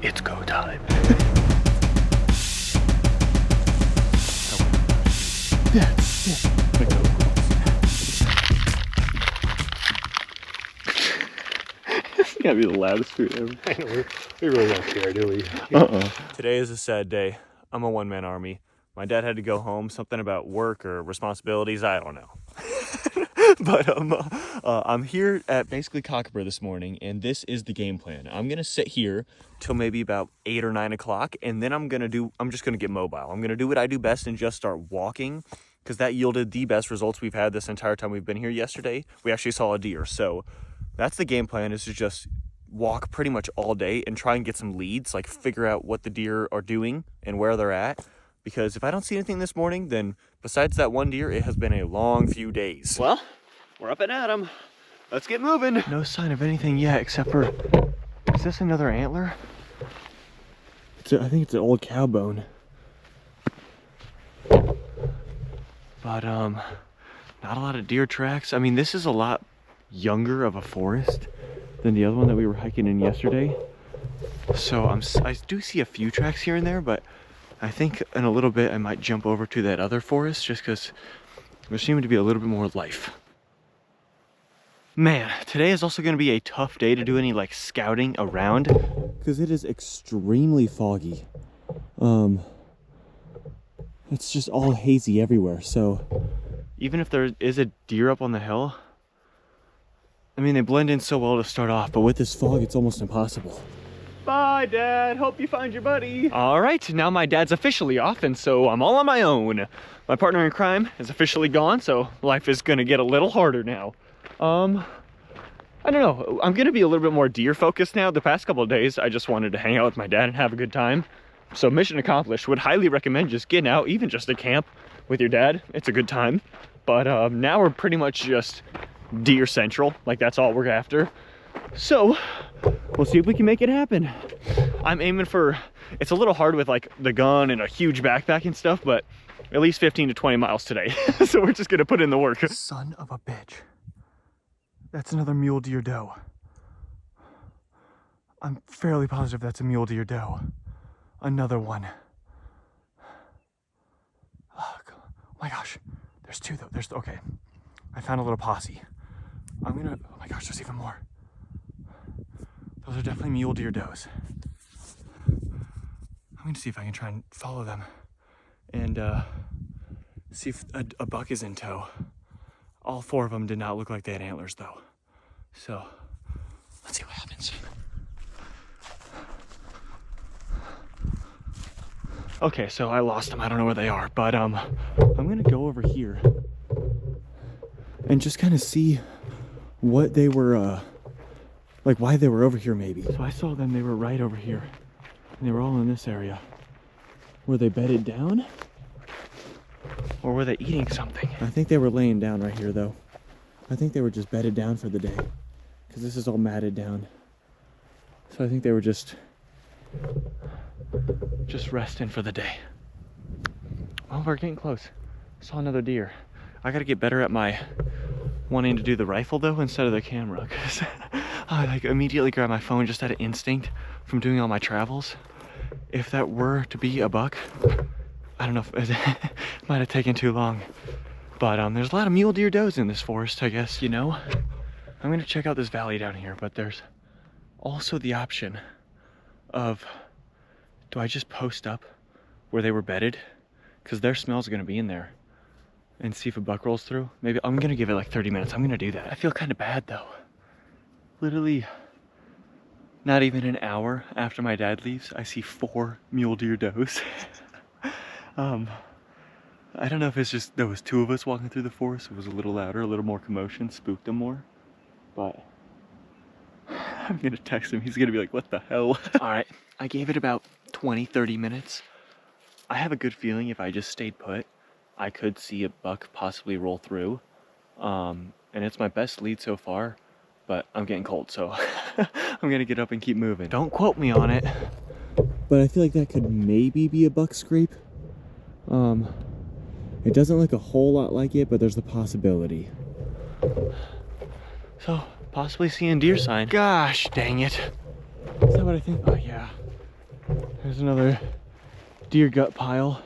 It's go time. Yeah. This gotta be the loudest food ever. I know, we really don't care, do we? Today is a sad day. I'm a one-man army. My dad had to go home, something about work or responsibilities, I don't know. But I'm here at basically Cockburn this morning, and this is the game plan. I'm gonna sit here till maybe about 8 or 9 o'clock, and then I'm just gonna get mobile. I'm gonna do what I do best and just start walking, because that yielded the best results we've had this entire time we've been here. Yesterday, we actually saw a deer. So that's the game plan, is to just walk pretty much all day and try and get some leads, like figure out what the deer are doing and where they're at. Because if I don't see anything this morning, then besides that one deer, it has been a long few days. Well, we're up and at 'em. Let's get moving. No sign of anything yet, except for, is this another antler? I think it's an old cow bone. But not a lot of deer tracks. I mean, this is a lot younger of a forest than the other one that we were hiking in yesterday. So I do see a few tracks here and there, but I think in a little bit I might jump over to that other forest just because there seemed to be a little bit more life. Man, today is also going to be a tough day to do any like scouting around because it is extremely foggy. It's just all hazy everywhere. So even if there is a deer up on the hill, I mean, they blend in so well to start off, but with this fog, it's almost impossible. Bye, Dad. Hope you find your buddy. All right, now my dad's officially off, and so I'm all on my own. My partner in crime is officially gone, so life is gonna get a little harder now. I don't know. I'm gonna be a little bit more deer focused now. The past couple of days, I just wanted to hang out with my dad and have a good time. So mission accomplished. Would highly recommend just getting out, even just to camp with your dad. It's a good time. But now we're pretty much just deer central. Like, that's all we're after. So we'll see if we can make it happen. I'm aiming for, it's a little hard with like the gun and a huge backpack and stuff, but at least 15 to 20 miles today. So we're just gonna put in the work. Son of a bitch. That's another mule deer doe. I'm fairly positive that's a mule deer doe. Another one. Oh my gosh. There's two though. Okay. I found a little posse. Oh my gosh, there's even more. Those are definitely mule deer does. I'm gonna see if I can try and follow them and see if a buck is in tow. All four of them did not look like they had antlers though. So let's see what happens. Okay, so I lost them. I don't know where they are, but I'm gonna go over here and just kind of see what they were, like why they were over here maybe. So I saw them, they were right over here. And they were all in this area. Were they bedded down? Or were they eating something? I think they were laying down right here though. I think they were just bedded down for the day. Because this is all matted down. So I think they were just resting for the day. Well, we're getting close. Saw another deer. I gotta get better at my wanting to do the rifle though instead of the camera, because I like immediately grab my phone just out of instinct from doing all my travels. If that were to be a buck, I don't know if it might have taken too long, but there's a lot of mule deer does in this forest, I guess, you know. I'm gonna check out this valley down here, but there's also the option of, do I just post up where they were bedded? Because their smell's gonna be in there. And see if a buck rolls through. Maybe I'm gonna give it like 30 minutes. I'm gonna do that. I feel kind of bad though. Literally not even an hour after my dad leaves, I see 4 mule deer does. I don't know if it's just there was 2 of us walking through the forest. It was a little louder, a little more commotion, spooked him more. But I'm gonna text him. He's gonna be like, what the hell? All right, I gave it about 20-30 minutes. I have a good feeling if I just stayed put, I could see a buck possibly roll through. And it's my best lead so far, but I'm getting cold, so I'm gonna get up and keep moving. Don't quote me on it. But I feel like that could maybe be a buck scrape. It doesn't look a whole lot like it, but there's the possibility. So, possibly seeing deer sign. Gosh, dang it. Is that what I think? Oh yeah. There's another deer gut pile.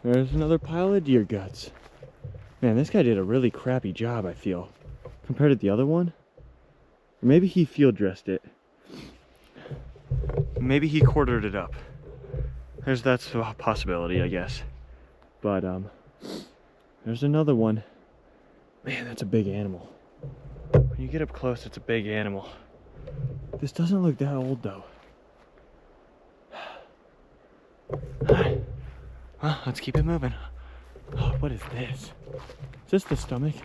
There's another pile of deer guts. Man, this guy did a really crappy job, I feel, compared to the other one. Maybe he field dressed it. Maybe he quartered it up. That's a possibility, I guess. But there's another one. Man, that's a big animal. When you get up close, it's a big animal. This doesn't look that old though. Well, let's keep it moving. Oh, what is this? Is this the stomach?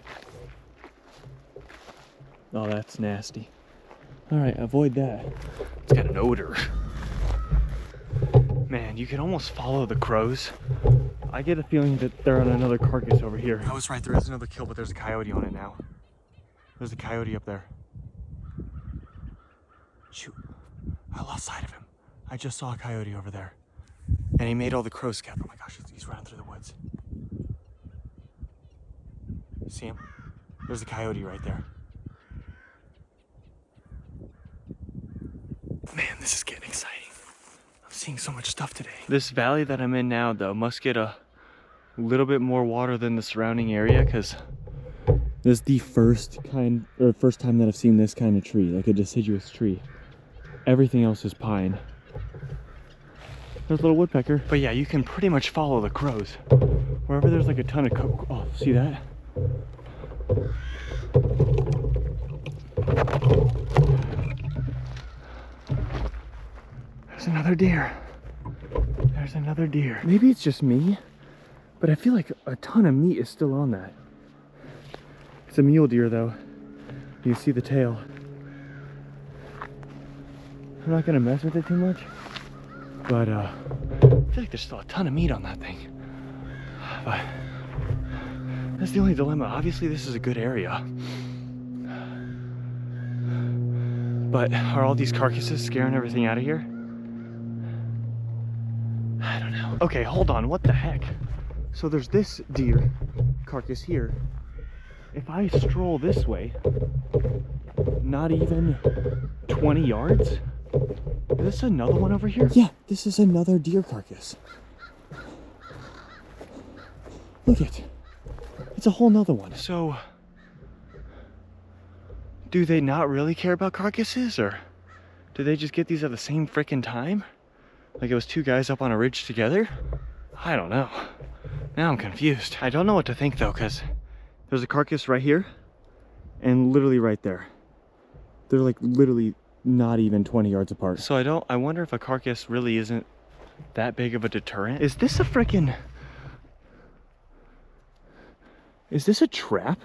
Oh, that's nasty. All right, avoid that. It's got an odor. Man, you can almost follow the crows. I get a feeling that they're on another carcass over here. I was right, there is another kill, but there's a coyote on it now. There's a coyote up there. Shoot, I lost sight of him. I just saw a coyote over there. And he made all the crows scatter. Oh my gosh, he's running through the woods. See him? There's a coyote right there. Man, this is getting exciting. I'm seeing so much stuff today. This valley that I'm in now, though, must get a little bit more water than the surrounding area, because this is the first time that I've seen this kind of tree, like a deciduous tree. Everything else is pine. There's a little woodpecker. But yeah, you can pretty much follow the crows. Wherever there's like a ton of oh, see that? There's another deer. There's another deer. Maybe it's just me, but I feel like a ton of meat is still on that. It's a mule deer though. You see the tail. I'm not gonna mess with it too much, but I feel like there's still a ton of meat on that thing. But that's the only dilemma. Obviously this is a good area, but are all these carcasses scaring everything out of here? I don't know. Okay, hold on, what the heck? So there's this deer carcass here. If I stroll this way, not even 20 yards, is this another one over here? Yeah, this is another deer carcass. Look it. It's a whole nother one. So, do they not really care about carcasses, or do they just get these at the same frickin' time? Like it was two guys up on a ridge together? I don't know. Now I'm confused. I don't know what to think though, because there's a carcass right here and literally right there. They're like literally not even 20 yards apart. So I wonder if a carcass really isn't that big of a deterrent. Is this a frickin', is this a trap?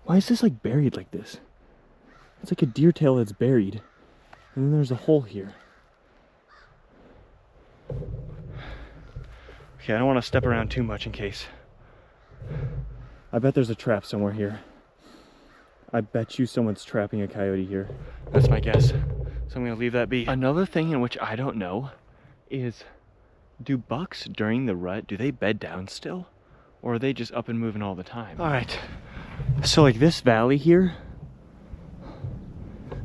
Why is this like buried like this? It's like a deer tail that's buried. And then there's a hole here. Okay, I don't want to step around too much in case. I bet there's a trap somewhere here. I bet you someone's trapping a coyote here. That's my guess. So I'm gonna leave that be. Another thing in which I don't know is, do bucks during the rut, do they bed down still? Or are they just up and moving all the time? All right, so like this valley here,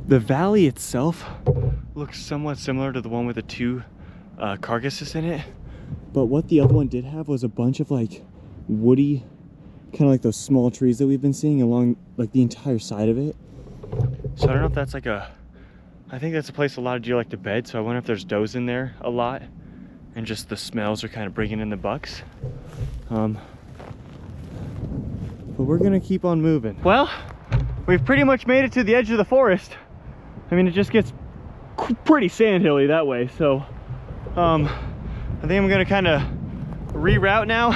the valley itself looks somewhat similar to the one with the two carcasses in it. But what the other one did have was a bunch of like woody, kind of like those small trees that we've been seeing along like the entire side of it. So I don't know if that's like I think that's a place a lot of deer like to bed, so I wonder if there's does in there a lot and just the smells are kind of bringing in the bucks. But we're gonna keep on moving. Well, we've pretty much made it to the edge of the forest. I mean, it just gets pretty sandhilly that way, so I think I'm gonna kind of reroute now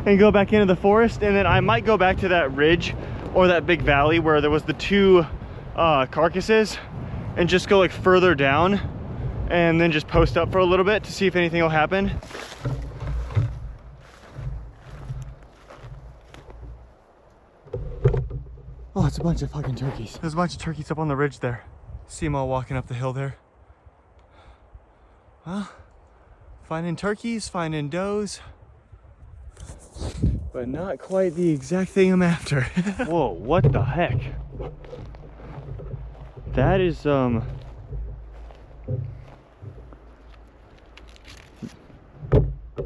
and go back into the forest, and then I might go back to that ridge or that big valley where there was the two carcasses and just go like further down and then just post up for a little bit to see if anything will happen. Oh, it's a bunch of fucking turkeys. There's a bunch of turkeys up on the ridge there. See them all walking up the hill there. Well, finding turkeys, finding does, but not quite the exact thing I'm after. Whoa, what the heck? That is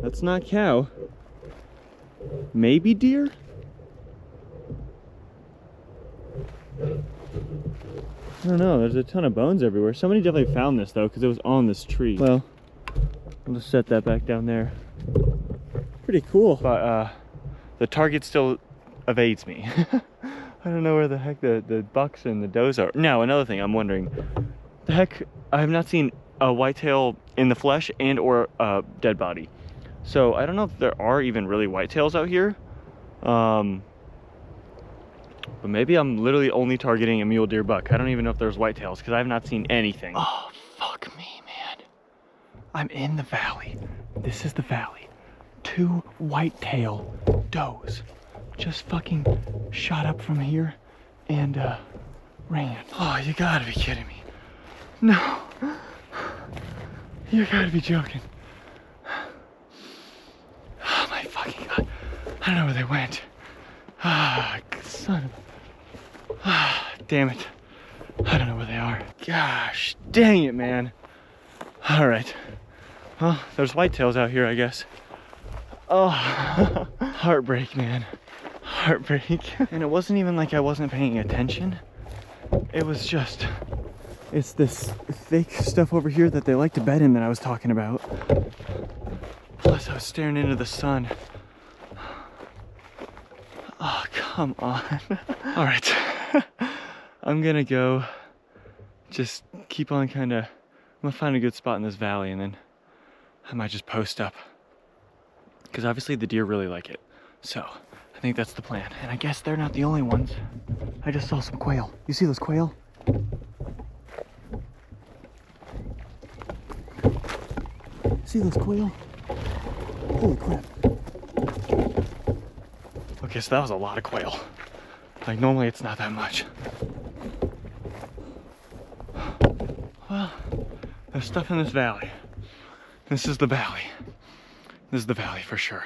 That's not cow. Maybe deer? I don't know, there's a ton of bones everywhere. Somebody definitely found this though, because it was on this tree. Well, I'll just set that back down there. Pretty cool. But the target still evades me. I don't know where the heck the bucks and the does are. Now, another thing I'm wondering, the heck, I have not seen a whitetail in the flesh and or a dead body. So I don't know if there are even really whitetails out here. But maybe I'm literally only targeting a mule deer buck. I don't even know if there's whitetails because I have not seen anything. Oh, fuck me, man. I'm in the valley. This is the valley. 2 whitetail does just fucking shot up from here and ran. Oh, you gotta be kidding me. No. You gotta be joking. Oh my fucking God. I don't know where they went. Ah, son of a... Ah, damn it. I don't know where they are. Gosh, dang it, man. All right. Well, there's whitetails out here, I guess. Oh, heartbreak, man. Heartbreak. And it wasn't even like I wasn't paying attention. It was just, it's this thick stuff over here that they like to bed in that I was talking about. Plus, I was staring into the sun. Oh, come on. All right. I'm gonna go just keep on I'm gonna find a good spot in this valley and then I might just post up. Because obviously the deer really like it. So I think that's the plan. And I guess they're not the only ones. I just saw some quail. You see those quail? See those quail? Holy crap. Okay, so that was a lot of quail. Like normally it's not that much. Well, there's stuff in this valley. This is the valley. This is the valley for sure.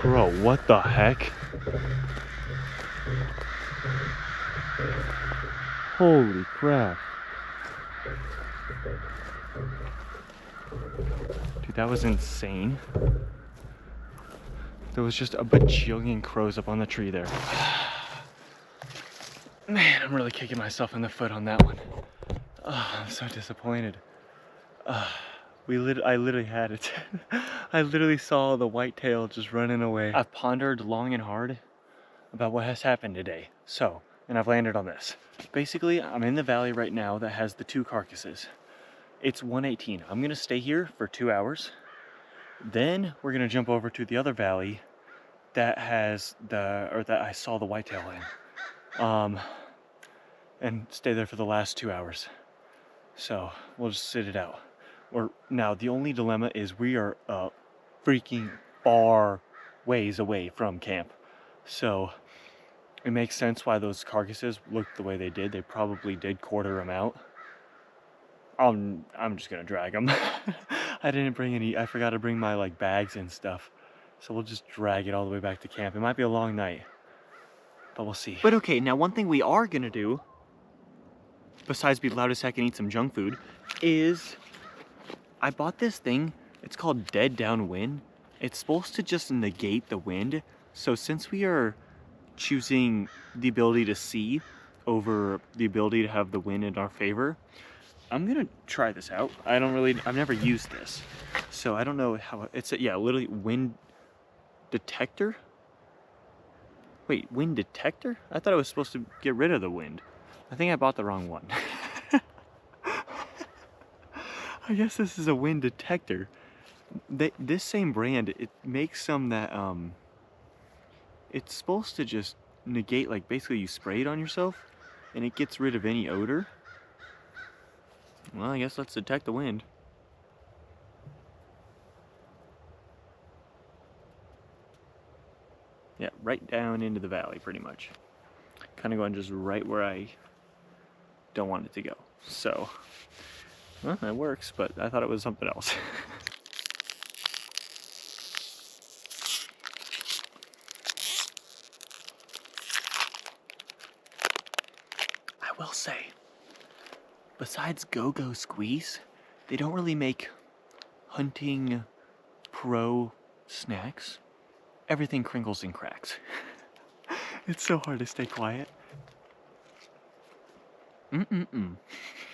Bro, what the heck? Holy crap. Dude, that was insane. There was just a bajillion crows up on the tree there. Man, I'm really kicking myself in the foot on that one. Oh, I'm so disappointed. I literally had it. I literally saw the whitetail just running away. I've pondered long and hard about what has happened today. So, and I've landed on this. Basically, I'm in the valley right now that has the 2 carcasses. It's 1:18. I'm gonna stay here for 2 hours. Then we're gonna jump over to the other valley that has that I saw the whitetail in. And stay there for the last 2 hours. So we'll just sit it out. Now the only dilemma is we are freaking far ways away from camp. So it makes sense why those carcasses looked the way they did. They probably did quarter them out. I'm just gonna drag them. I didn't bring any, I forgot to bring my like bags and stuff. So we'll just drag it all the way back to camp. It might be a long night, but we'll see. But okay, now one thing we are gonna do, besides be loud as heck and eat some junk food, is I bought this thing. It's called Dead Downwind. It's supposed to just negate the wind. So since we are choosing the ability to see over the ability to have the wind in our favor, I'm gonna try this out. I've never used this. So I don't know how, yeah, literally wind detector? Wait, wind detector? I thought it was supposed to get rid of the wind. I think I bought the wrong one. I guess this is a wind detector. This same brand, it makes some that, it's supposed to just negate, like basically you spray it on yourself and it gets rid of any odor. Well, I guess let's detect the wind. Yeah, right down into the valley pretty much. Kind of going just right where I don't want it to go. So, well, that works, but I thought it was something else. will say, besides Go-Go Squeeze, they don't really make hunting pro snacks. Everything crinkles and cracks. It's so hard to stay quiet.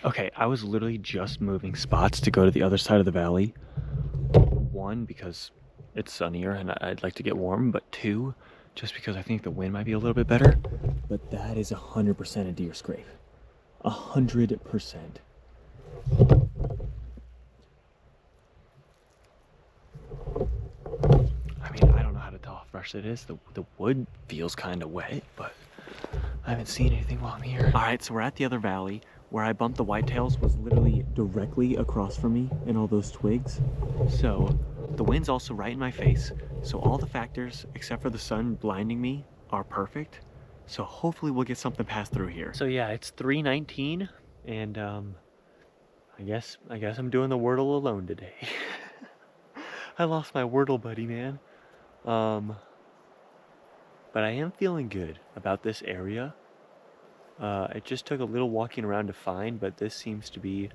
Okay, I was literally just moving spots to go to the other side of the valley. One, because it's sunnier and I'd like to get warm, but two, just because I think the wind might be a little bit better. But that is 100% a deer scrape. 100%. I mean, I don't know how to tell how fresh it is. The wood feels kind of wet, but I haven't seen anything while I'm here. All right, so we're at the other valley. Where I bumped the whitetails was literally directly across from me and all those twigs. So the wind's also right in my face. So all the factors, except for the sun blinding me, are perfect. So hopefully we'll get something passed through here. So yeah, it's 3:19 and I guess I'm doing the Wordle alone today. I lost my Wordle buddy, man. But I am feeling good about this area. It just took a little walking around to find, but this seems to be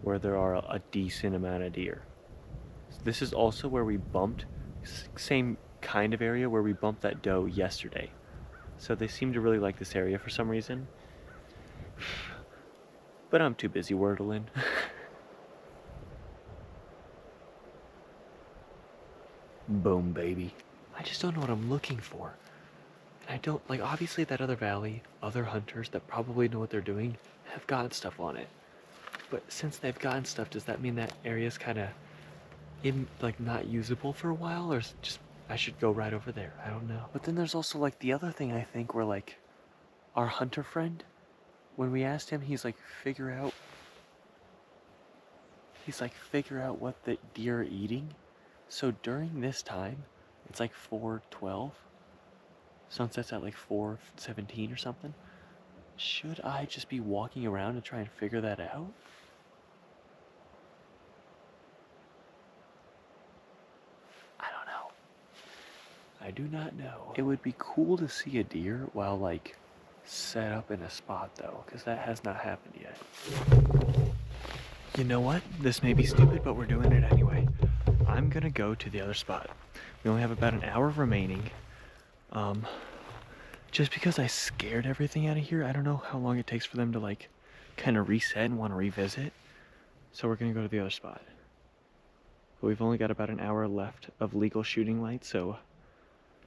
where there are a decent amount of deer. So this is also where we bumped, same kind of area where we bumped that doe yesterday. So they seem to really like this area for some reason. But I'm too busy wordling. Boom, baby. I just don't know what I'm looking for. And I don't, like, obviously that other valley, other hunters that probably know what they're doing have gotten stuff on it. But since they've gotten stuff, does that mean that area's kind of, like, not usable for a while? Or just, I should go right over there? I don't know. But then there's also, like, the other thing I think where, like, our hunter friend, when we asked him, he's like, figure out what the deer are eating. So during this time, it's like 4:12. Sunset's at like 4:17 or something. Should I just be walking around and try and figure that out? I don't know. I do not know. It would be cool to see a deer while like set up in a spot though, because that has not happened yet. You know what? This may be stupid, but we're doing it anyway. I'm gonna go to the other spot. We only have about an hour remaining. Just because I scared everything out of here, I don't know how long it takes for them to like kind of reset and want to revisit. So we're gonna go to the other spot. But we've only got about an hour left of legal shooting light, so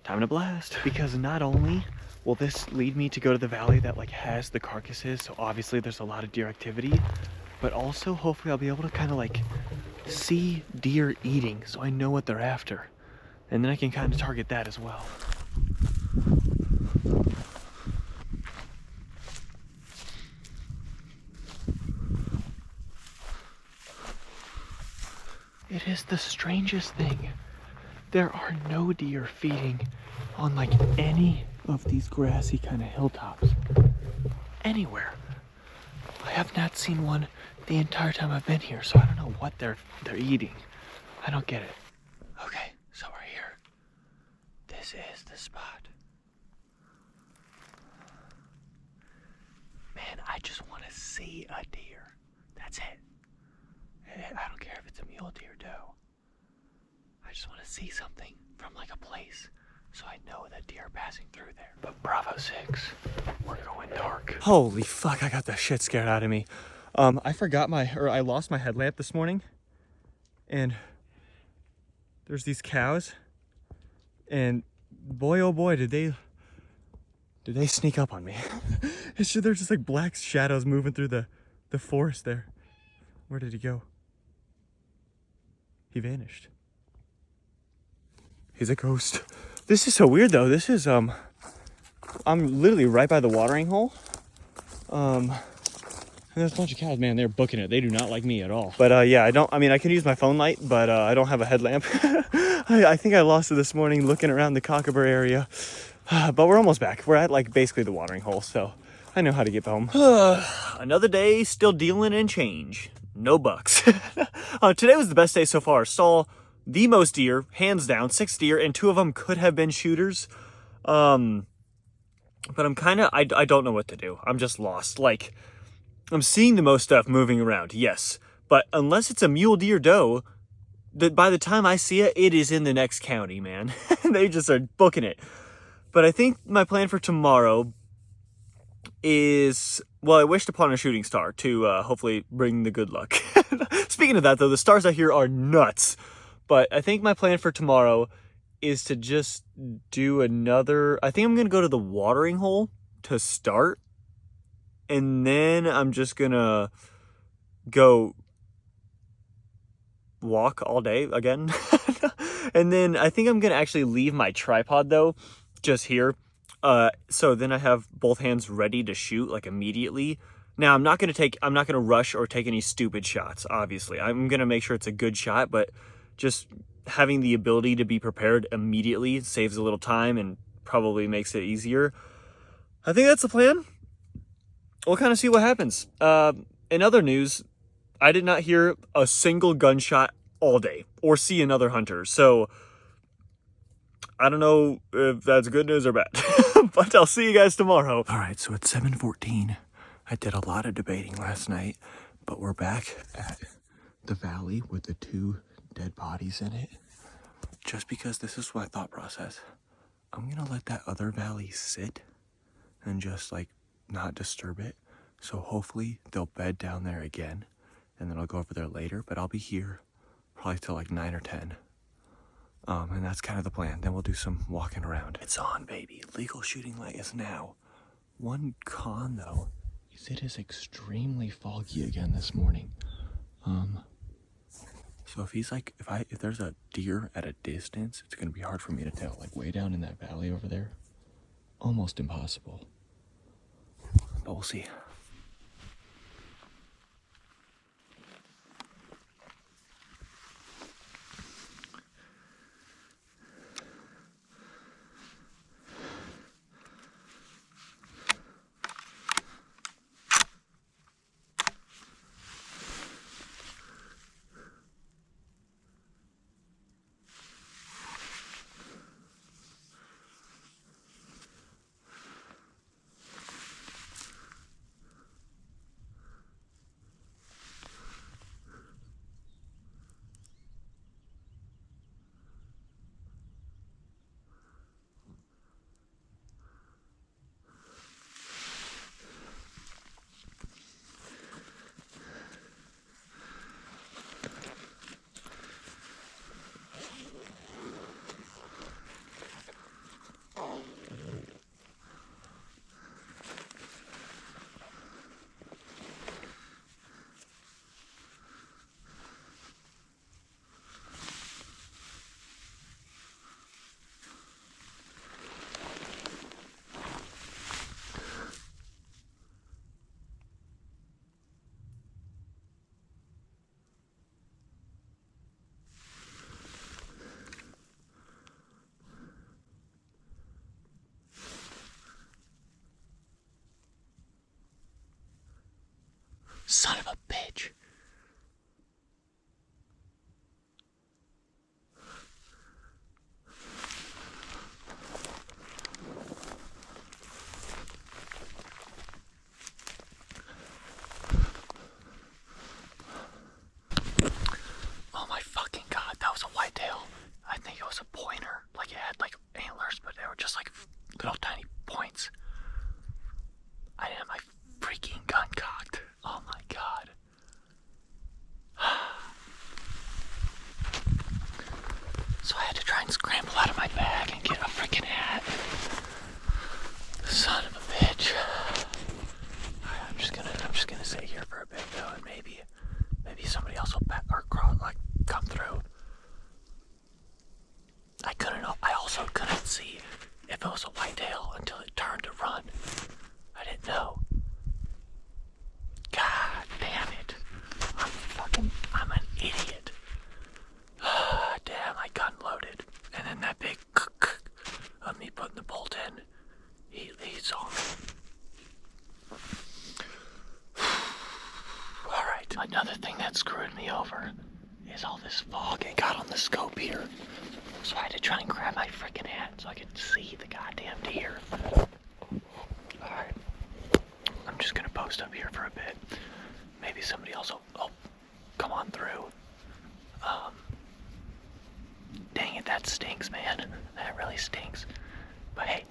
time to blast. Because not only will this lead me to go to the valley that like has the carcasses, so obviously there's a lot of deer activity, but also hopefully I'll be able to kind of like see deer eating so I know what they're after. And then I can kind of target that as well. It is the strangest thing. There are no deer feeding on like any of these grassy kind of hilltops. Anywhere. I have not seen one the entire time I've been here, so I don't know what they're eating. I don't get it. Okay, so we're here. This is the spot. Man, I just want to see a deer. That's it. I don't care if it's a mule deer doe. I just want to see something from like a place so I know that deer are passing through there. But Bravo 6, we're going dark. Holy fuck, I got the shit scared out of me. I lost my headlamp this morning, and there's these cows, and boy oh boy did they sneak up on me. It's just, there's just like black shadows moving through the forest there. Where did he go? He vanished. He's a ghost. This is so weird though. This is I'm literally right by the watering hole. And there's a bunch of cows, man, they're booking it. They do not like me at all. But yeah, I can use my phone light, but I don't have a headlamp. I think I lost it this morning looking around the Cockabur area. But we're almost back. We're at like basically the watering hole, so I know how to get home. Another day, still dealing in change. No bucks. Today was the best day so far. Saw the most deer, hands down, 6 deer, and 2 of them could have been shooters. But I'm kind of, I don't know what to do. I'm just lost. Like, I'm seeing the most stuff moving around, yes. But unless it's a mule deer doe, that by the time I see it, it is in the next county, man. They just are booking it. But I think my plan for tomorrow is, well, I wished upon a shooting star to hopefully bring the good luck. Speaking of that, though, the stars out here are nuts. But I think my plan for tomorrow is to just do another, I think I'm going to go to the watering hole to start. And then I'm just going to go walk all day again. And then I think I'm going to actually leave my tripod, though, just here. So then I have both hands ready to shoot, like, immediately. Now, I'm not going to rush or take any stupid shots, obviously. I'm going to make sure it's a good shot, but just having the ability to be prepared immediately saves a little time and probably makes it easier. I think that's the plan. We'll kind of see what happens. In other news, I did not hear a single gunshot all day or see another hunter. So I don't know if that's good news or bad, but I'll see you guys tomorrow. All right, so it's 7:14. I did a lot of debating last night, but we're back at the valley with the 2 dead bodies in it. Just because this is my thought process, I'm gonna let that other valley sit and just like not disturb it. So hopefully they'll bed down there again, and then I'll go over there later, but I'll be here probably till like 9 or 10. And that's kind of the plan. Then we'll do some walking around. It's on, baby. Legal shooting light is now. One con, though, is it is extremely foggy again this morning. So if he's like, if there's a deer at a distance, it's gonna be hard for me to tell. Like way down in that valley over there, almost impossible. But we'll see. Son of a bitch. Oh my fucking god, that was a whitetail. I think it was a pointer. Like it had like antlers, but they were just like little tiny points. I didn't have my freaking gun cocked. Oh my god. So I had to try and scramble out of my bag and get a freaking hat. Son of a bitch. Alright, I'm just gonna sit here for a bit though, and maybe somebody else will come through. I also couldn't see if it was a whitetail until it turned to run. I didn't know. God damn it. I'm an idiot. Damn, my gun loaded. And then that big of me putting the bolt in, he's on. Alright, another thing that screwed me over is all this fog it got on the scope here. So I had to try and grab my freaking hat so I could see the goddamn deer. somebody else will come on through. Dang it, that stinks, man. That really stinks. But hey,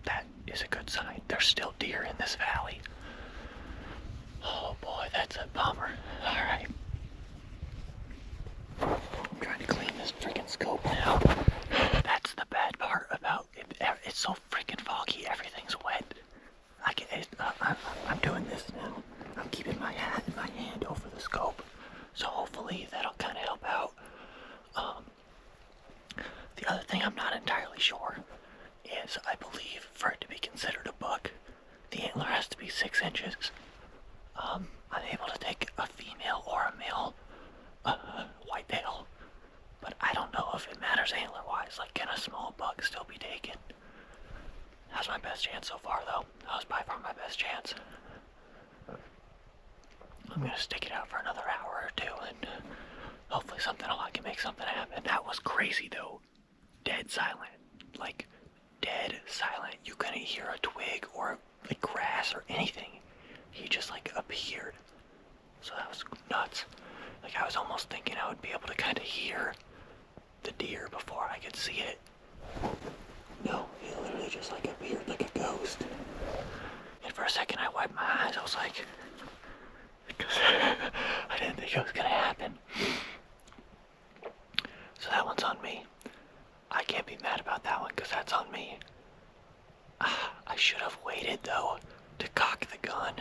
that is a good sign. There's still deer in this valley. Oh boy, that's a bummer. Alright. I'm trying to clean this freaking scope now. That's the bad part about it. It's so freaking foggy, everything's wet. I'm doing this now. I'm keeping my hat in my hand over the scope. So hopefully that'll kind of help out. The other thing I'm not entirely sure is I believe for it to be considered a buck, the antler has to be 6 inches. I'm able to take a female or a male whitetail, but I don't know if it matters antler-wise. Like, can a small buck still be taken? That's my best chance so far, though. That was by far my best chance. I'm gonna stick it out for another hour or two, and hopefully I can make something happen. That was crazy, though. Dead silent. Like, dead silent. You couldn't hear a twig or, like, grass or anything. He just, like, appeared. So that was nuts. Like, I was almost thinking I would be able to kind of hear the deer before I could see it. No, he literally just, like, appeared like a ghost. And for a second, I wiped my eyes. I was like, because I didn't think it was gonna happen. So that one's on me. I can't be mad about that one because that's on me. I should have waited, though, to cock the gun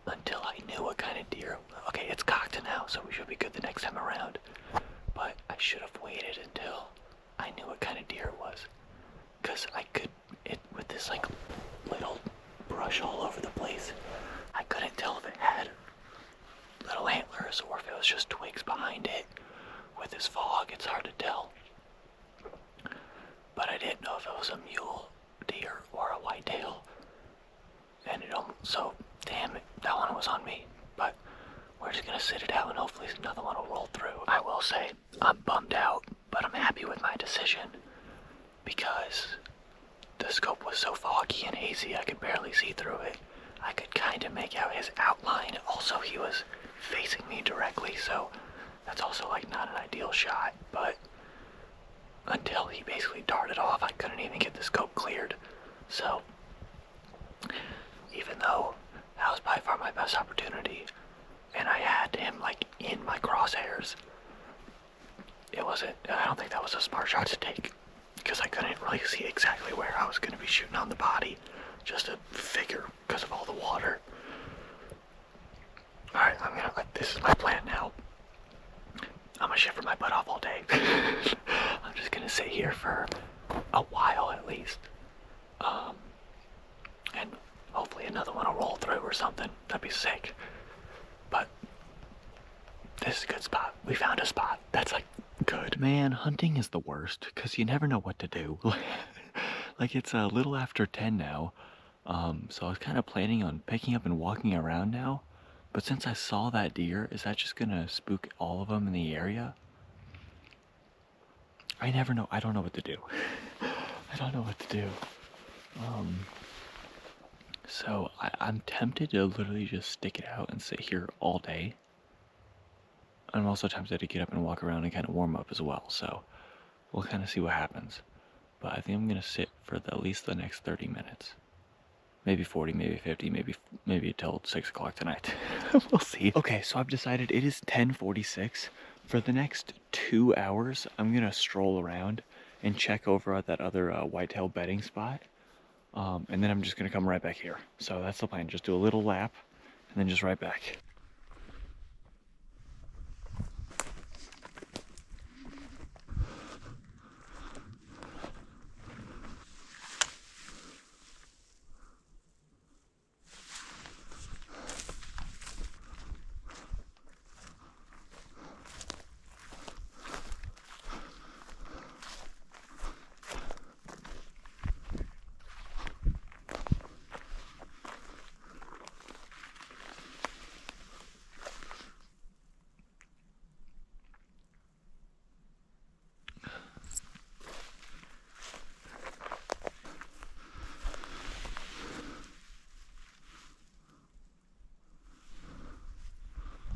until I knew what kind of deer. Okay, it's cocked now, so we should be good the next time around. But I should have waited until I knew what kind of deer it was. Because I could, with this, like, little brush all over the place, I couldn't tell if it had little antlers or if it was just twigs behind it. With this fog, it's hard to tell. But I didn't know if it was a mule deer or a whitetail. And so, damn it, that one was on me. But we're just gonna sit it out and hopefully another one will roll through. I will say, I'm bummed out, but I'm happy with my decision. Because the scope was so foggy and hazy, I could barely see through it. I could kind of make out his outline. Also, he was facing me directly, so that's also, like, not an ideal shot. But until he basically darted off, I couldn't even get the scope cleared. So, even though that was by far my best opportunity, and I had him, like, in my crosshairs, I don't think that was a smart shot to take, because I couldn't really see exactly where I was going to be shooting on the body, just a figure because of all the water. Alright, this is my plan now. I'm gonna shiver my butt off all day. I'm just gonna sit here for a while at least. And hopefully another one will roll through or something. That'd be sick. But this is a good spot. We found a spot. That's, like, good. Man, hunting is the worst because you never know what to do. Like, it's a little after 10 now. So I was kind of planning on picking up and walking around now. But since I saw that deer, is that just gonna spook all of them in the area? I never know. I don't know what to do. I don't know what to do. So I'm tempted to literally just stick it out and sit here all day. I'm also tempted to get up and walk around and kind of warm up as well. So we'll kind of see what happens. But I think I'm gonna sit for at least the next 30 minutes. Maybe 40, maybe 50, maybe till 6 o'clock tonight. We'll see. Okay, so I've decided it is 10:46. For the next 2 hours, I'm gonna stroll around and check over at that other whitetail bedding spot. And then I'm just gonna come right back here. So that's the plan, just do a little lap and then just right back.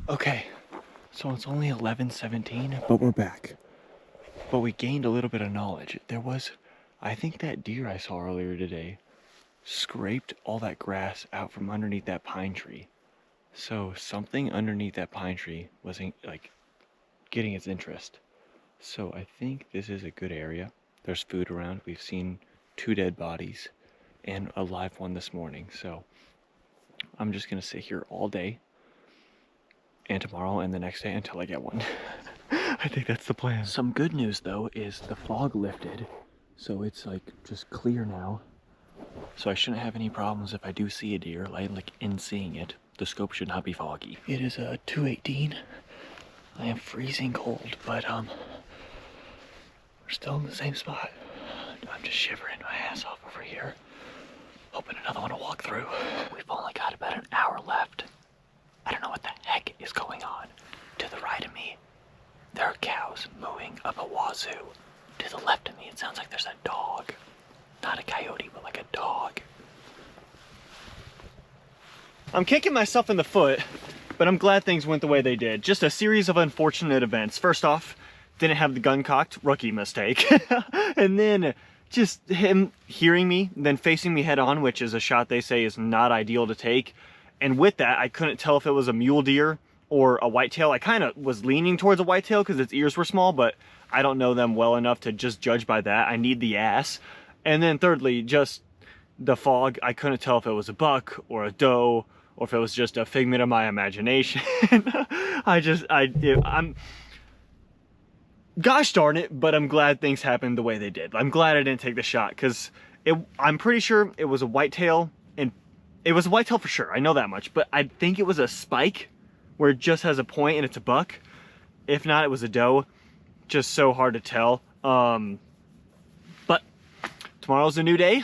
Okay, so it's only 11:17, but we're back. But we gained a little bit of knowledge. I think that deer I saw earlier today scraped all that grass out from underneath that pine tree. So something underneath that pine tree was like getting its interest. So I think this is a good area. There's food around. We've seen 2 dead bodies and a live one this morning. So I'm just gonna sit here all day and tomorrow and the next day until I get one. I think that's the plan. Some good news though is the fog lifted. So it's like just clear now. So I shouldn't have any problems if I do see a deer, like in seeing it. The scope should not be foggy. It is 2:18. I am freezing cold, but we're still in the same spot. I'm just shivering my ass off over here. Hoping another one to walk through. We've only got about an hour left. I don't know what the heck is going on. To the right of me, there are cows mooing up a wazoo. To the left of me, it sounds like there's a dog. Not a coyote, but like a dog. I'm kicking myself in the foot, but I'm glad things went the way they did. Just a series of unfortunate events. First off, didn't have the gun cocked, rookie mistake. And then just him hearing me, then facing me head on, which is a shot they say is not ideal to take. And with that, I couldn't tell if it was a mule deer or a whitetail. I kind of was leaning towards a whitetail because its ears were small, but I don't know them well enough to just judge by that. I need the ass. And then thirdly, just the fog. I couldn't tell if it was a buck or a doe or if it was just a figment of my imagination. I'm gosh darn it, but I'm glad things happened the way they did. I'm glad I didn't take the shot because I'm pretty sure it was a whitetail, and it was a whitetail for sure. I know that much, but I think it was a spike where it just has a point and it's a buck. If not, it was a doe. Just so hard to tell. But tomorrow's a new day,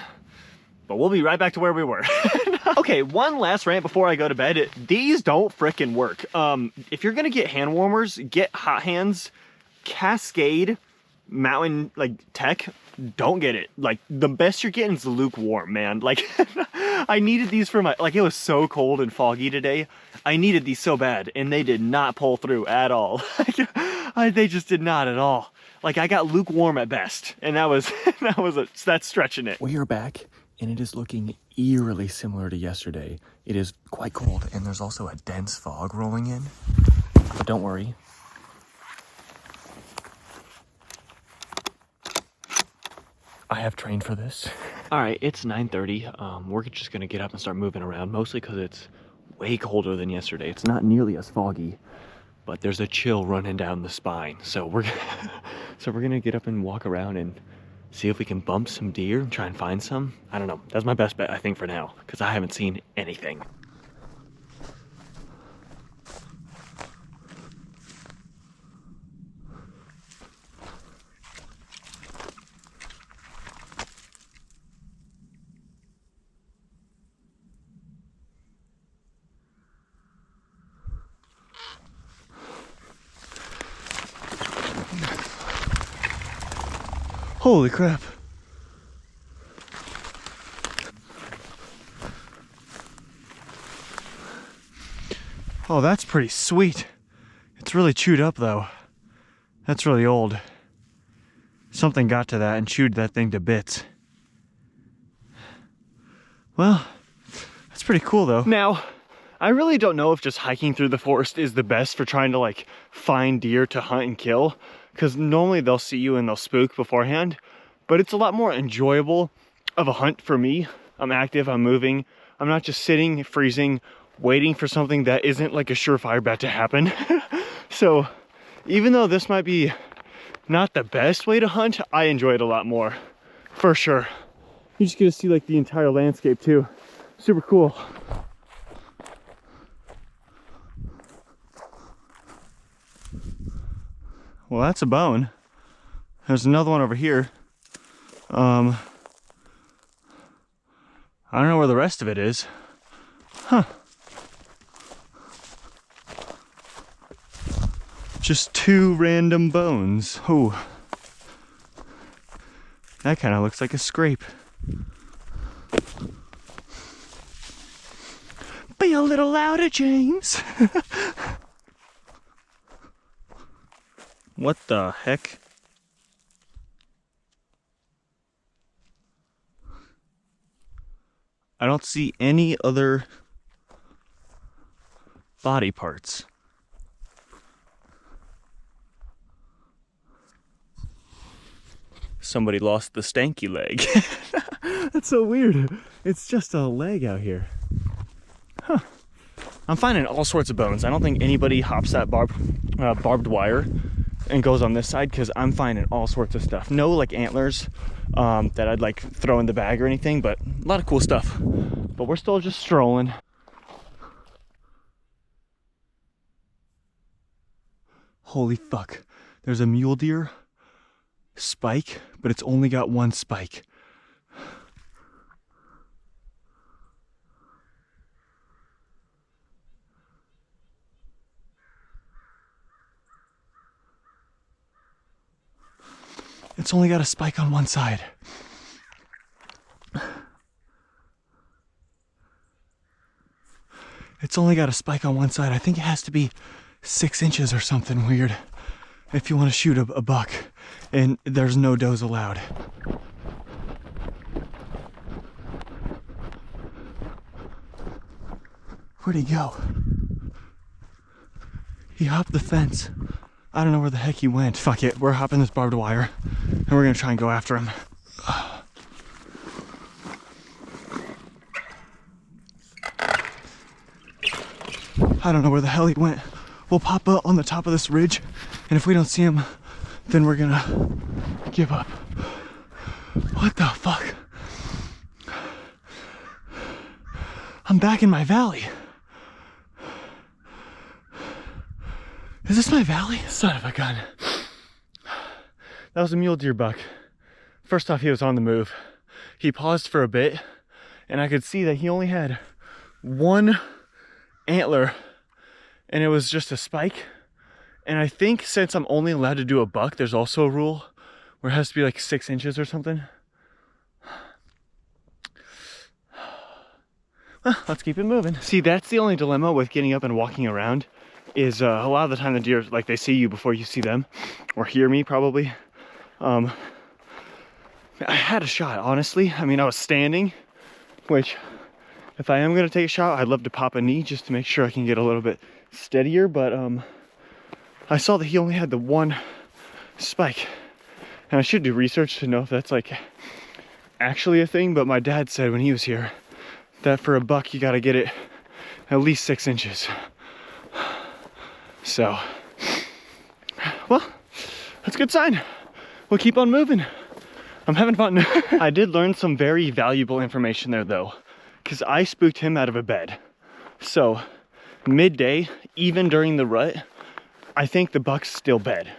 but we'll be right back to where we were. Okay, one last rant before I go to bed. These don't frickin' work. If you're gonna get hand warmers, get Hot Hands Cascade Mountain Tech. Don't get it. Like, the best you're getting is lukewarm, man. Like, I needed these for it was so cold and foggy today. I needed these so bad, and they did not pull through at all. They just did not at all. Like, I got lukewarm at best, and that's stretching it. We are back, and it is looking eerily similar to yesterday. It is quite cold, and there's also a dense fog rolling in. But don't worry. I have trained for this. All right, it's 9:30. We're just gonna get up and start moving around, mostly because it's way colder than yesterday. It's not nearly as foggy, but there's a chill running down the spine. So we're gonna get up and walk around and see if we can bump some deer and try and find some. I don't know. That's my best bet, I think, for now, because I haven't seen anything. Holy crap. Oh, that's pretty sweet. It's really chewed up though. That's really old. Something got to that and chewed that thing to bits. Well, that's pretty cool though. Now, I really don't know if just hiking through the forest is the best for trying to find deer to hunt and kill, because normally they'll see you and they'll spook beforehand, but it's a lot more enjoyable of a hunt for me. I'm active, I'm moving. I'm not just sitting, freezing, waiting for something that isn't like a surefire bet to happen. So even though this might be not the best way to hunt, I enjoy it a lot more, for sure. You just get to see the entire landscape too. Super cool. Well, that's a bone. There's another one over here. I don't know where the rest of it is. Huh. Just 2 random bones. Oh. That kind of looks like a scrape. Be a little louder, James. What the heck? I don't see any other body parts. Somebody lost the stanky leg. That's so weird. It's just a leg out here. Huh. I'm finding all sorts of bones. I don't think anybody hops that barbed wire and goes on this side, because I'm finding all sorts of stuff. No like antlers that I'd like throw in the bag or anything, but a lot of cool stuff. But we're still just strolling. Holy fuck. There's a mule deer spike, but it's only got one spike. It's only got a spike on one side. It's only got a spike on one side. I think it has to be 6 inches or something weird if you want to shoot a buck, and there's no does allowed. Where'd he go? He hopped the fence. I don't know where the heck he went. Fuck it, we're hopping this barbed wire and we're gonna try and go after him. I don't know where the hell he went. We'll pop up on the top of this ridge, and if we don't see him, then we're gonna give up. What the fuck? I'm back in my valley. Is this my valley? Son of a gun. That was a mule deer buck. First off, he was on the move. He paused for a bit, and I could see that he only had one antler, and it was just a spike. And I think since I'm only allowed to do a buck, there's also a rule where it has to be like 6 inches or something. Well, let's keep it moving. See, that's the only dilemma with getting up and walking around, is a lot of the time the deer, like, they see you before you see them, or hear me probably. I had a shot, honestly. I mean, I was standing, which if I am gonna take a shot, I'd love to pop a knee just to make sure I can get a little bit steadier, but I saw that he only had the one spike, and I should do research to know if that's like actually a thing, but my dad said when he was here that for a buck you gotta get it at least 6 inches. So, well, that's a good sign. We'll keep on moving. I'm having fun. I did learn some very valuable information there though, because I spooked him out of a bed. So midday, even during the rut, I think the buck's still bed,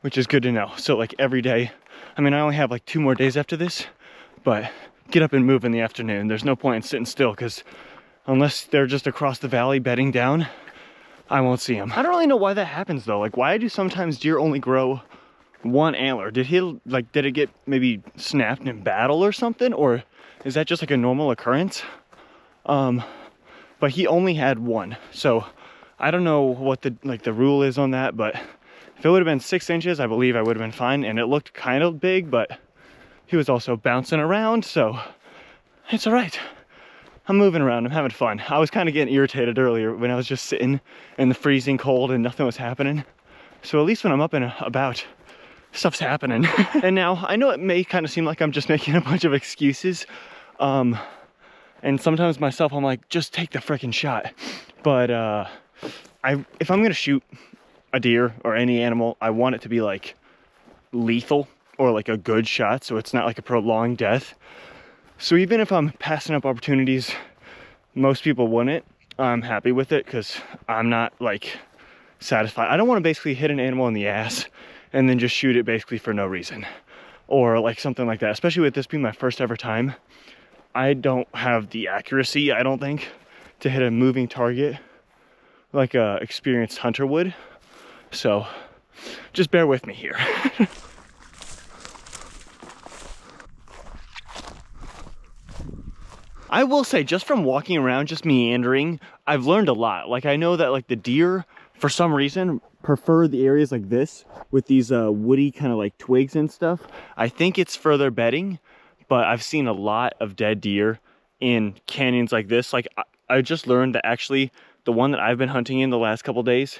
which is good to know. So like every day, I mean, I only have like 2 more days after this, but get up and move in the afternoon. There's no point in sitting still, because unless they're just across the valley bedding down, I won't see them. I don't really know why that happens though. Like, why do sometimes deer only grow one antler? Did it get maybe snapped in battle or something? Or is that just like a normal occurrence? But he only had one. So I don't know what the rule is on that, but if it would have been 6 inches, I believe I would have been fine. And it looked kind of big, but he was also bouncing around, so it's all right. I'm moving around, I'm having fun. I was kind of getting irritated earlier when I was just sitting in the freezing cold and nothing was happening. So at least when I'm up and about, stuff's happening. And now, I know it may kind of seem like I'm just making a bunch of excuses. And sometimes myself, I'm like, just take the freaking shot. But if I'm gonna shoot a deer or any animal, I want it to be like lethal or like a good shot, so it's not like a prolonged death. So even if I'm passing up opportunities most people wouldn't, I'm happy with it, because I'm not like satisfied. I don't want to basically hit an animal in the ass and then just shoot it basically for no reason, or like something like that, especially with this being my first ever time. I don't have the accuracy, I don't think, to hit a moving target like a experienced hunter would. So just bear with me here. I will say, just from walking around, just meandering, I've learned a lot. Like, I know that like the deer, for some reason, prefer the areas like this with these woody kind of like twigs and stuff. I think it's further bedding, but I've seen a lot of dead deer in canyons like this. Like I just learned that actually the one that I've been hunting in the last couple days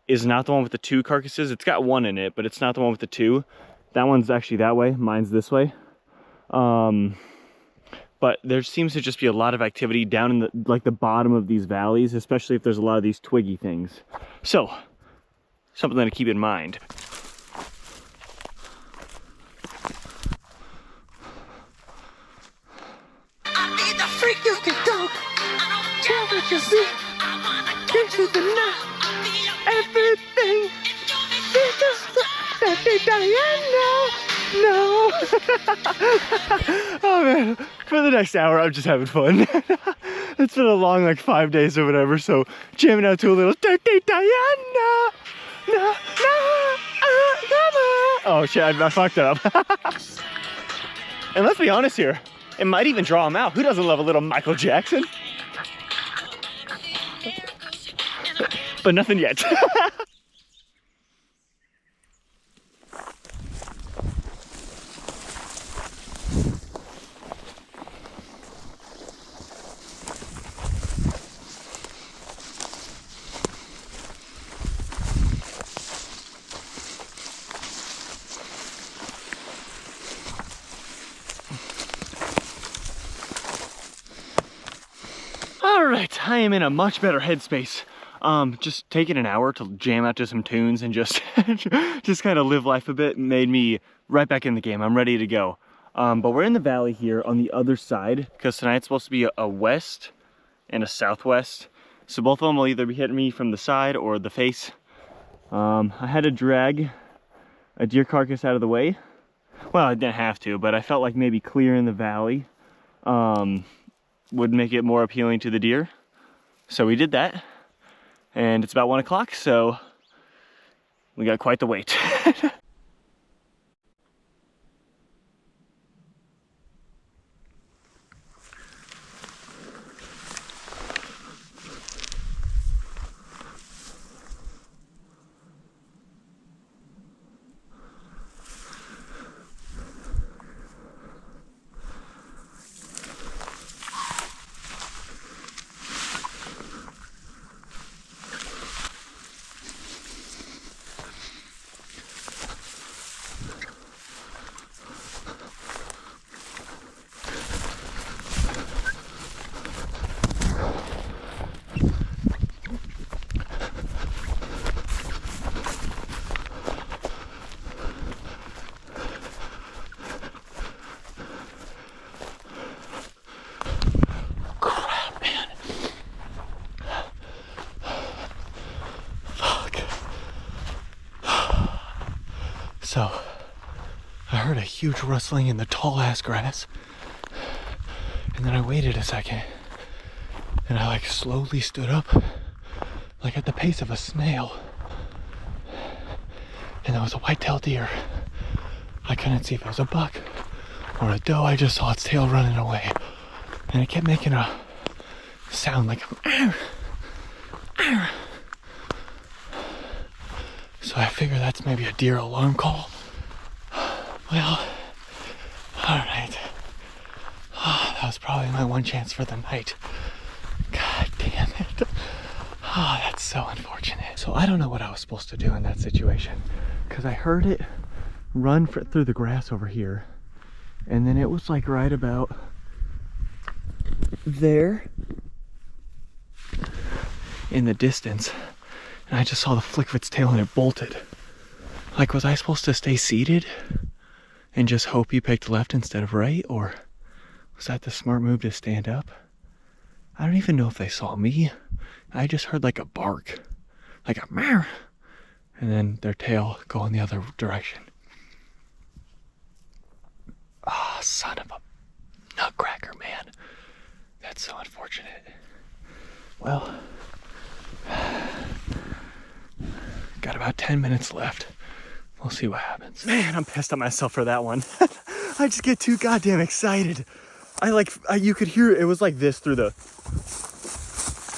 is not the one with the 2 carcasses. It's got 1 in it, but it's not the one with the 2. That one's actually that way, mine's this way. But there seems to just be a lot of activity down in the bottom of these valleys, especially if there's a lot of these twiggy things. So, something to keep in mind. I need the freak you can go. Tell what you see. Get you the night. Everything. No. Oh man, for the next hour I'm just having fun. It's been a long like 5 days or whatever, so jamming out to a little Dirty Diana. No, oh shit, I fucked it up. And let's be honest here, it might even draw him out. Who doesn't love a little Michael Jackson? But nothing yet. All right, I am in a much better headspace. Just taking an hour to jam out to some tunes and just just kind of live life a bit made me right back in the game. I'm ready to go. But we're in the valley here on the other side because tonight's supposed to be a west and a southwest. So both of them will either be hitting me from the side or the face. I had to drag a deer carcass out of the way. Well, I didn't have to, but I felt like maybe clearing the valley would make it more appealing to the deer. So we did that. And it's about 1 o'clock, so we got quite the wait. So, I heard a huge rustling in the tall ass grass, and then I waited a second, and I like slowly stood up, like at the pace of a snail, and there was a white-tailed deer. I couldn't see if it was a buck or a doe. I just saw its tail running away, and it kept making a sound like "Arr, arr." So I figure that's maybe a deer alarm call. Well, all right. Oh, that was probably my one chance for the night. God damn it. Oh, that's so unfortunate. So I don't know what I was supposed to do in that situation, because I heard it run through the grass over here, and then it was like right about there in the distance. And I just saw the flick of its tail and it bolted. Like, was I supposed to stay seated and just hope he picked left instead of right? Or was that the smart move to stand up? I don't even know if they saw me. I just heard like a bark, like a meow, and then their tail go in the other direction. Ah, oh, son of a nutcracker, man. That's so unfortunate. Well, got about 10 minutes left. We'll see what happens. Man, I'm pissed at myself for that one. I just get too goddamn excited. You could hear it was like this through the,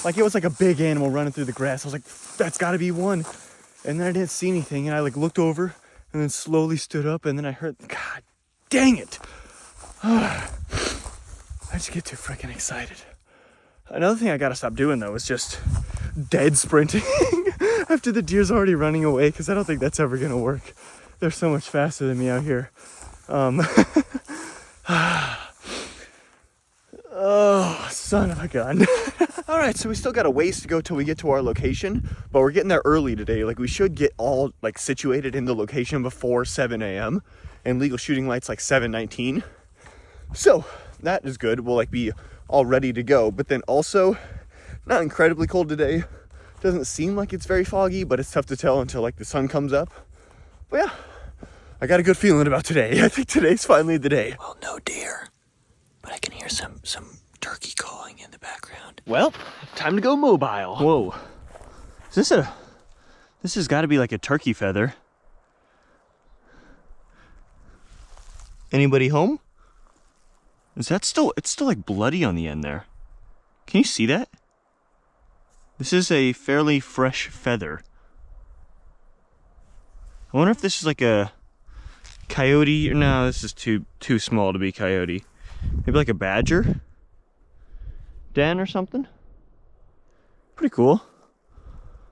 like it was like a big animal running through the grass. I was like, that's gotta be one. and then I didn't see anything, and I like looked over and then slowly stood up, and then I heard, God dang it. I just get too freaking excited. Another thing I gotta stop doing though is just dead sprinting after the deer's already running away, because I don't think that's ever gonna work. They're so much faster than me out here. Oh, son of a gun. All right, so we still got a ways to go till we get to our location, but we're getting there early today. Like, we should get all like situated in the location before 7 a.m. and legal shooting lights like 7:19. So that is good. We'll like be all ready to go. But then also, not incredibly cold today. Doesn't seem like it's very foggy, but it's tough to tell until like the sun comes up. But yeah, I got a good feeling about today. I think today's finally the day. Well, no deer, but I can hear some turkey calling in the background. Well, time to go mobile. Whoa. This has got to be like a turkey feather. Anybody home? Is that still, it's still like bloody on the end there. Can you see that? This is a fairly fresh feather. I wonder if this is like a coyote. No, this is too small to be coyote. Maybe like a badger den or something. Pretty cool.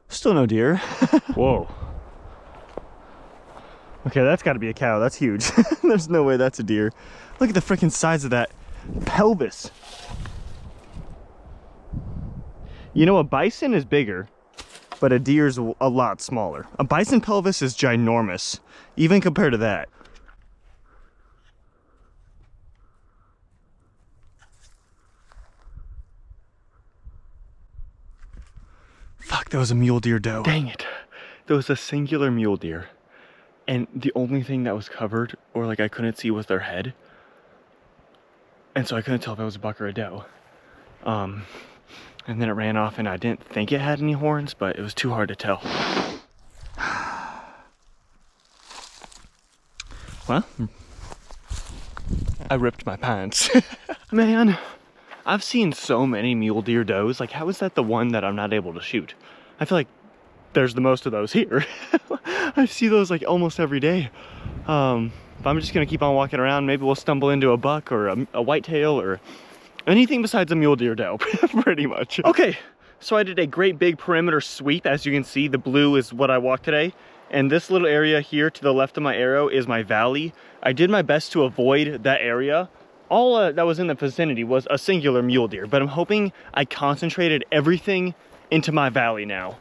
Still no deer. Whoa. Okay, that's got to be a cow. That's huge. There's no way that's a deer. Look at the freaking size of that pelvis. You know, a bison is bigger, but a deer's a lot smaller. A bison pelvis is ginormous, even compared to that. Fuck, that was a mule deer doe. Dang it. There was a singular mule deer, and the only thing that was covered, or like I couldn't see, was their head. And so I couldn't tell if it was a buck or a doe. And then it ran off, and I didn't think it had any horns, but it was too hard to tell. Well, I ripped my pants. Man, I've seen so many mule deer does. Like, how is that the one that I'm not able to shoot? I feel like there's the most of those here. I see those like almost every day. But I'm just gonna keep on walking around. Maybe we'll stumble into a buck or a whitetail or anything besides a mule deer doe, pretty much. Okay, so I did a great big perimeter sweep. As you can see, the blue is what I walked today. And this little area here to the left of my arrow is my valley. I did my best to avoid that area. All that was in the vicinity was a singular mule deer, but I'm hoping I concentrated everything into my valley now.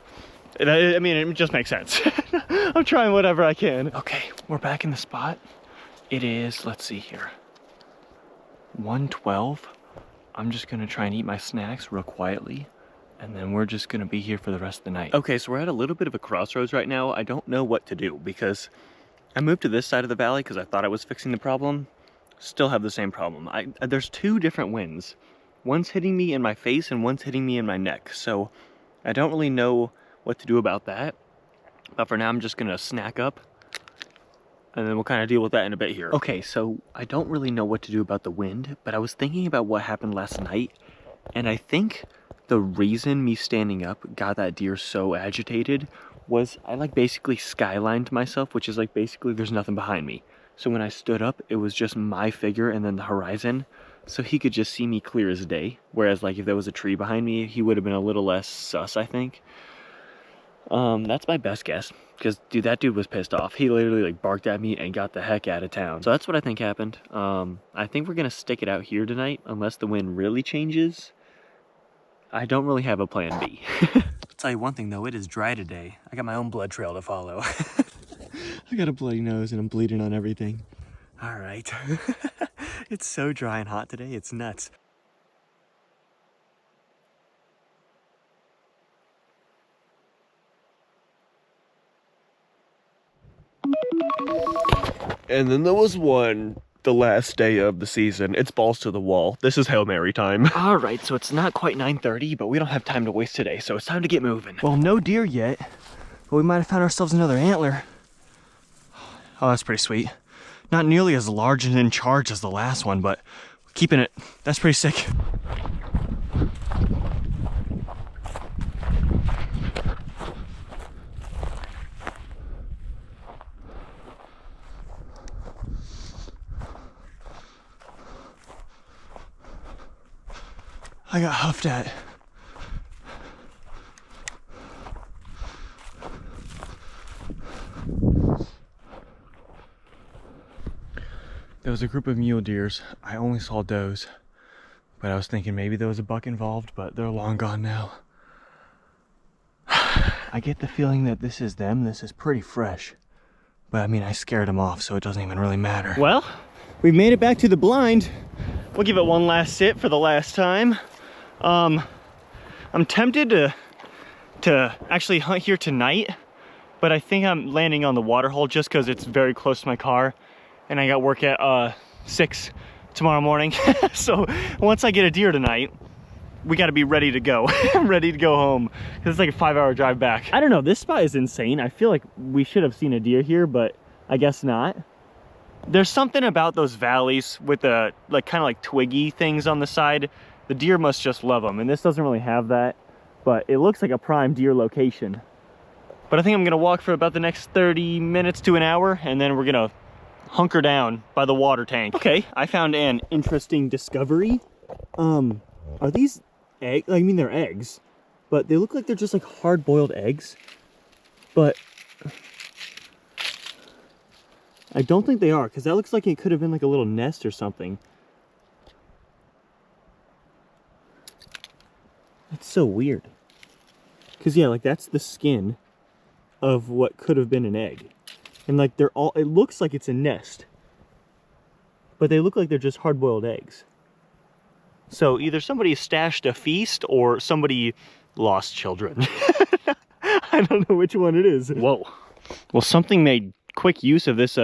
I mean, it just makes sense. I'm trying whatever I can. Okay, we're back in the spot. It is, let's see here, 1:12. I'm just gonna try and eat my snacks real quietly, and then we're just gonna be here for the rest of the night. Okay, so we're at a little bit of a crossroads right now. I don't know what to do because I moved to this side of the valley because I thought I was fixing the problem. Still have the same problem. There's two different winds. One's hitting me in my face and one's hitting me in my neck. So I don't really know what to do about that. But for now, I'm just gonna snack up, and then we'll kind of deal with that in a bit here. Okay, so I don't really know what to do about the wind, but I was thinking about what happened last night, and I think the reason me standing up got that deer so agitated was I like basically skylined myself, which is like basically there's nothing behind me. So when I stood up, it was just my figure and then the horizon, so he could just see me clear as day. Whereas like if there was a tree behind me, he would have been a little less sus, I think. That's my best guess, because dude, that dude was pissed off. He literally like barked at me and got the heck out of town. So that's what I think happened. I think we're gonna stick it out here tonight unless the wind really changes. I don't really have a plan B. I'll tell you one thing though, it is dry today. I got my own blood trail to follow. I got a bloody nose and I'm bleeding on everything. All right. It's so dry and hot today, it's nuts. And then there was one, the last day of the season. It's balls to the wall. This is Hail Mary time. All right, so it's not quite 9:30, but we don't have time to waste today, so it's time to get moving. Well, no deer yet, but we might have found ourselves another antler. Oh, that's pretty sweet. Not nearly as large and in charge as the last one, but keeping it. That's pretty sick. I got huffed at. There was a group of mule deers. I only saw does, but I was thinking maybe there was a buck involved, but they're long gone now. I get the feeling that this is them. This is pretty fresh, but I mean, I scared them off, so it doesn't even really matter. Well, we've made it back to the blind. We'll give it one last sit for the last time. I'm tempted to actually hunt here tonight, but I think I'm landing on the water hole just because it's very close to my car, and I got work at 6 tomorrow morning. So once I get a deer tonight, we got to be ready to go. Ready to go home, because it's like a 5-hour drive back. I don't know, this spot is insane. I feel like we should have seen a deer here, but I guess not. There's something about those valleys with the kind of like twiggy things on the side. The deer must just love them, and this doesn't really have that, but it looks like a prime deer location. But I think I'm gonna walk for about the next 30 minutes to an hour, and then we're gonna hunker down by the water tank. Okay, I found an interesting discovery. Are these eggs? I mean, they're eggs, but they look like they're just like hard-boiled eggs. But I don't think they are, because that looks like it could have been like a little nest or something. It's so weird. Because yeah, like that's the skin of what could have been an egg. And like they're all, it looks like it's a nest, but they look like they're just hard-boiled eggs. So either somebody stashed a feast or somebody lost children. I don't know which one it is. Whoa. Well, something made quick use of this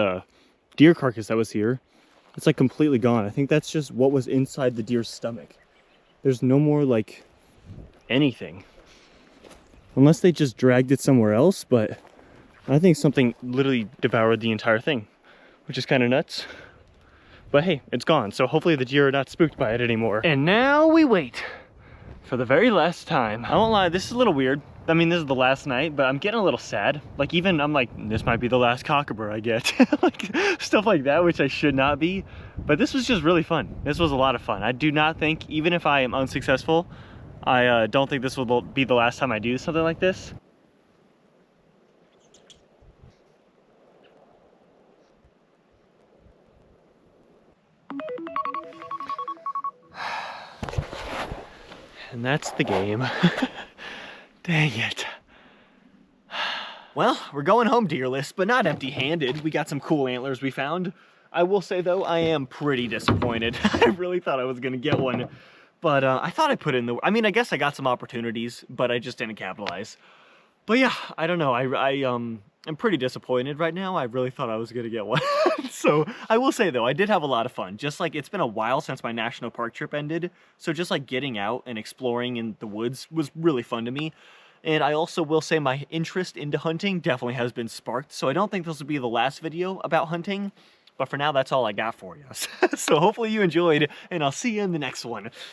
deer carcass that was here. It's like completely gone. I think that's just what was inside the deer's stomach. There's no more like anything. Unless they just dragged it somewhere else, but I think something literally devoured the entire thing, which is kind of nuts. But hey, it's gone, so hopefully the deer are not spooked by it anymore. And now we wait for the very last time. I won't lie, this is a little weird. I mean, this is the last night, but I'm getting a little sad. Like even, I'm like, this might be the last cockerel I get. Like stuff like that, which I should not be. But this was just really fun. This was a lot of fun. I do not think, even if I am unsuccessful, I don't think this will be the last time I do something like this. And that's the game. Dang it. Well, we're going home deerless, but not empty-handed. We got some cool antlers we found. I will say though, I am pretty disappointed. I really thought I was gonna get one, but I thought I put in the, I mean, I guess I got some opportunities, but I just didn't capitalize. But yeah, I don't know. I'm pretty disappointed right now. I really thought I was gonna get one. So I will say though, I did have a lot of fun. Just like it's been a while since my national park trip ended. So just like getting out and exploring in the woods was really fun to me. And I also will say my interest into hunting definitely has been sparked. So I don't think this will be the last video about hunting. But for now, that's all I got for you. So hopefully you enjoyed, and I'll see you in the next one.